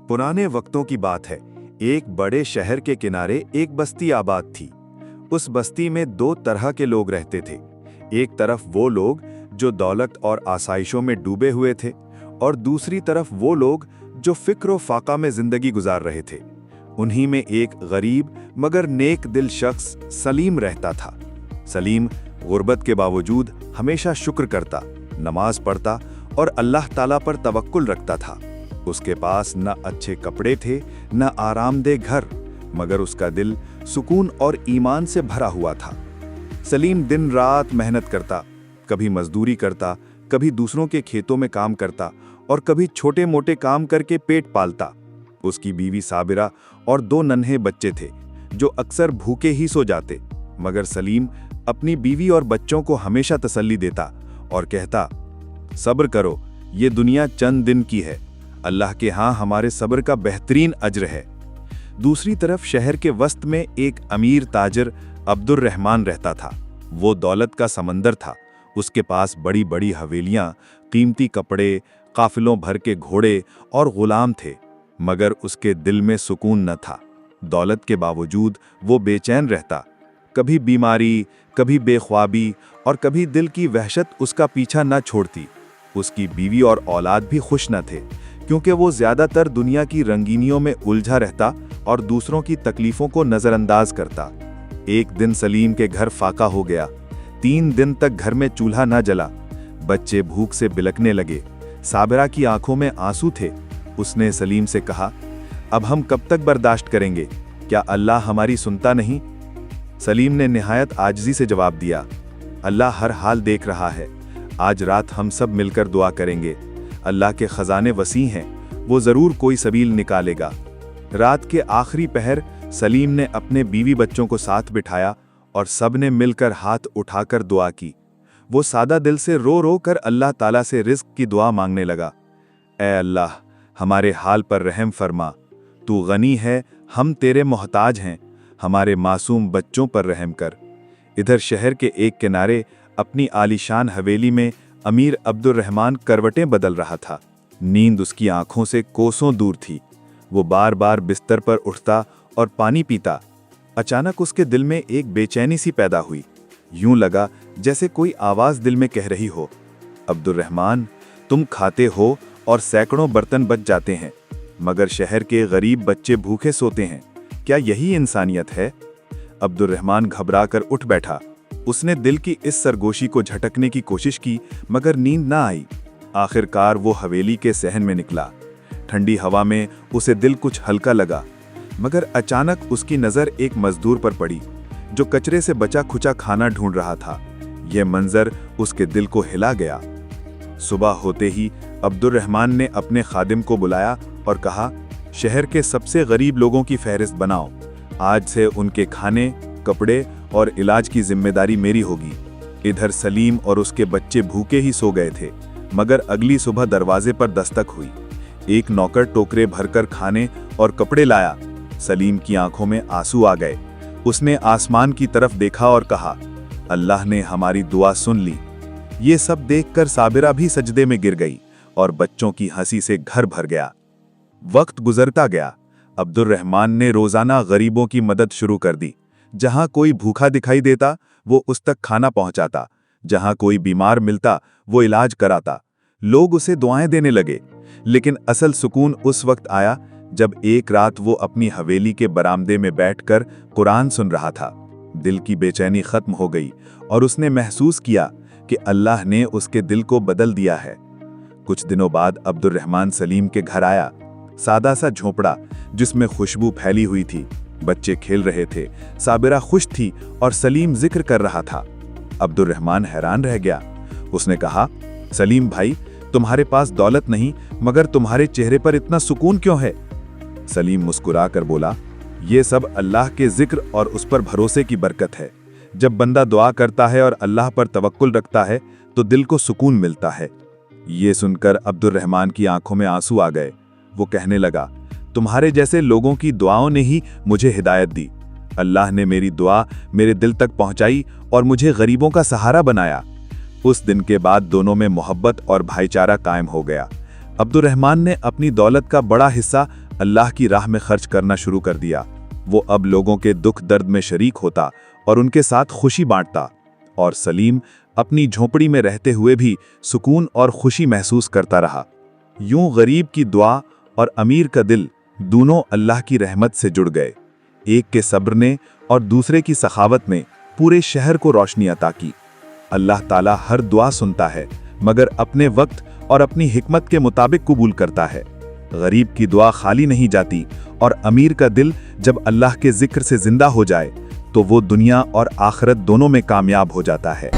पुराने वक्तों की बात है। एक बड़े शहर के किनारे एक बस्ती आबाद थी। उस बस्ती में दो तरह के लोग रहते थे। एक तरफ वो लोग जो दौलत और आसाइशों में डूबे हुए थे, और दूसरी तरफ वो लोग जो फिक्र व फाका में जिंदगी गुजार रहे थे। उन्हीं में एक गरीब मगर नेक दिल शख्स सलीम रहता था। सलीम गुर्बत के बावजूद हमेशा शुक्र करता, नमाज पढ़ता और अल्लाह ताला पर तवक्कुल रखता था। उसके पास न अच्छे कपड़े थे, न आरामदेह घर, मगर उसका दिल सुकून और ईमान से भरा हुआ था। सलीम दिन रात मेहनत करता, कभी मजदूरी करता, कभी दूसरों के खेतों में काम करता और कभी छोटे मोटे काम करके पेट पालता। उसकी बीवी साबिरा और दो नन्हे बच्चे थे जो अक्सर भूखे ही सो जाते, मगर सलीम अपनी बीवी और बच्चों को हमेशा तसल्ली देता और कहता, सब्र करो, ये दुनिया चंद दिन की है, अल्लाह के यहाँ हमारे सब्र का बेहतरीन अज्र है। दूसरी तरफ शहर के वस्त में एक अमीर ताजर अब्दुर रहमान रहता था। वो दौलत का समंदर था। उसके पास बड़ी बड़ी हवेलियां, कीमती कपड़े, काफिलों भर के घोड़े और गुलाम थे, मगर उसके दिल में सुकून न था। दौलत के बावजूद वो बेचैन रहता। कभी बीमारी, कभी बेख्वाबी और कभी दिल की वहशत उसका पीछा न छोड़ती। उसकी बीवी और औलाद भी खुश न थे, क्योंकि वो ज्यादातर दुनिया की रंगीनियों में उलझा रहता और दूसरों की तकलीफों को नजरअंदाज करता। एक दिन सलीम के घर फाका हो गया। 3 दिन तक घर में चूल्हा न जला। बच्चे भूख से बिलकने लगे। साबिरा की आंखों में आंसू थे। उसने सलीम से कहा, अब हम कब तक बर्दाश्त करेंगे? क्या अल्लाह हमारी सुनता नहीं? सलीम ने निहायत आजिज़ी से जवाब दिया, अल्लाह हर हाल देख रहा है। आज रात हम सब मिलकर दुआ करेंगे। अल्लाह के खजाने वसी हैं, वो ज़रूर कोई सबील निकालेगा। रात के आखिरी पहर सलीम ने अपने बीवी बच्चों को साथ बिठाया और सब ने मिलकर हाथ उठाकर दुआ की। वो सादा दिल से रो रो कर अल्लाह ताला से रिज़्क़ की दुआ मांगने लगा। ऐ अल्लाह, हमारे हाल पर रहम फरमा, तू गनी है, हम तेरे मोहताज हैं, हमारे मासूम बच्चों पर रहम कर। इधर शहर के एक किनारे अपनी आलीशान हवेली में अमीर अब्दुर रहमान करवटें बदल रहा था। नींद उसकी आंखों से कोसों दूर थी। वो बार बार बिस्तर पर उठता और पानी पीता। अचानक उसके दिल में एक बेचैनी सी पैदा हुई। यूं लगा जैसे कोई आवाज दिल में कह रही हो, अब्दुर रहमान, तुम खाते हो और सैकड़ों बर्तन बच जाते हैं, मगर शहर के गरीब बच्चे भूखे सोते हैं। क्या यही इंसानियत है? अब्दुर रहमान घबरा कर उठ बैठा। उसने दिल की इस सरगोशी को झटकने की कोशिश की, मगर नींद ना आई। आखिरकार वो हवेली के सहन में निकला। ठंडी हवा में उसे दिल कुछ हल्का लगा, मगर अचानक उसकी नज़र एक मजदूर पर पड़ी जो कचरे से बचा खुचा खाना ढूंढ रहा था। यह मंजर उसके दिल को हिला गया। सुबह होते ही अब्दुर रहमान ने अपने खादिम को बुलाया और कहा, शहर के सबसे गरीब लोगों की फहरिस्त बनाओ। आज से उनके खाने, कपड़े और इलाज की जिम्मेदारी मेरी होगी। इधर सलीम और उसके बच्चे भूखे ही सो गए थे, मगर अगली सुबह दरवाजे पर दस्तक हुई। एक नौकर टोकरे भरकर खाने और कपड़े लाया। सलीम की आंखों में आंसू आ गए। उसने आसमान की तरफ देखा और कहा, अल्लाह ने हमारी दुआ सुन ली। ये सब देखकर साबिरा भी सजदे में गिर गई और बच्चों की हंसी से घर भर गया। वक्त गुजरता गया। अब्दुर रहमान ने रोजाना गरीबों की मदद शुरू कर दी। जहां कोई भूखा दिखाई देता वो उस तक खाना पहुंचाता, जहां कोई बीमार मिलता वो इलाज कराता। लोग उसे दुआएं देने लगे। लेकिन असल सुकून उस वक्त आया जब एक रात वो अपनी हवेली के बरामदे में बैठकर कुरान सुन रहा था। दिल की बेचैनी खत्म हो गई और उसने महसूस किया कि अल्लाह ने उसके दिल को बदल दिया है। कुछ दिनों बाद अब्दुर रहमान सलीम के घर आया। सादा सा झोंपड़ा जिसमें खुशबू फैली हुई थी। बच्चे खेल रहे थे, साबिरा खुश थी और सलीम जिक्र कर रहा था। अब्दुर रहमान हैरान रह गया। उसने कहा, सलीम भाई, तुम्हारे पास दौलत नहीं, मगर तुम्हारे चेहरे पर इतना सुकून क्यों है? सलीम मुस्कुरा कर बोला, ये सब अल्लाह के जिक्र और उस पर भरोसे की बरकत है। जब बंदा दुआ करता है और अल्लाह पर तवक्कुल रखता है तो दिल को सुकून मिलता है। ये सुनकर अब्दुर रहमान की आंखों में आंसू आ गए। वो कहने लगा, तुम्हारे जैसे लोगों की दुआओं ने ही मुझे हिदायत दी। अल्लाह ने मेरी दुआ मेरे दिल तक पहुंचाई और मुझे गरीबों का सहारा बनाया। उस दिन के बाद दोनों में मोहब्बत और भाईचारा कायम हो गया। अब्दुर रहमान ने अपनी दौलत का बड़ा हिस्सा अल्लाह की राह में खर्च करना शुरू कर दिया। वो अब लोगों के दुख दर्द में शरीक होता और उनके साथ खुशी बांटता, और सलीम अपनी झोपड़ी में रहते हुए भी सुकून और खुशी महसूस करता रहा। यूं गरीब की दुआ और अमीर का दिल दोनों अल्लाह की रहमत से जुड़ गए। एक के सब्र ने और दूसरे की सखावत ने पूरे शहर को रोशनी अता की। अल्लाह ताला हर दुआ सुनता है, मगर अपने वक्त और अपनी हिकमत के मुताबिक कबूल करता है। गरीब की दुआ खाली नहीं जाती, और अमीर का दिल जब अल्लाह के जिक्र से जिंदा हो जाए तो वो दुनिया और आखिरत दोनों में कामयाब हो जाता है।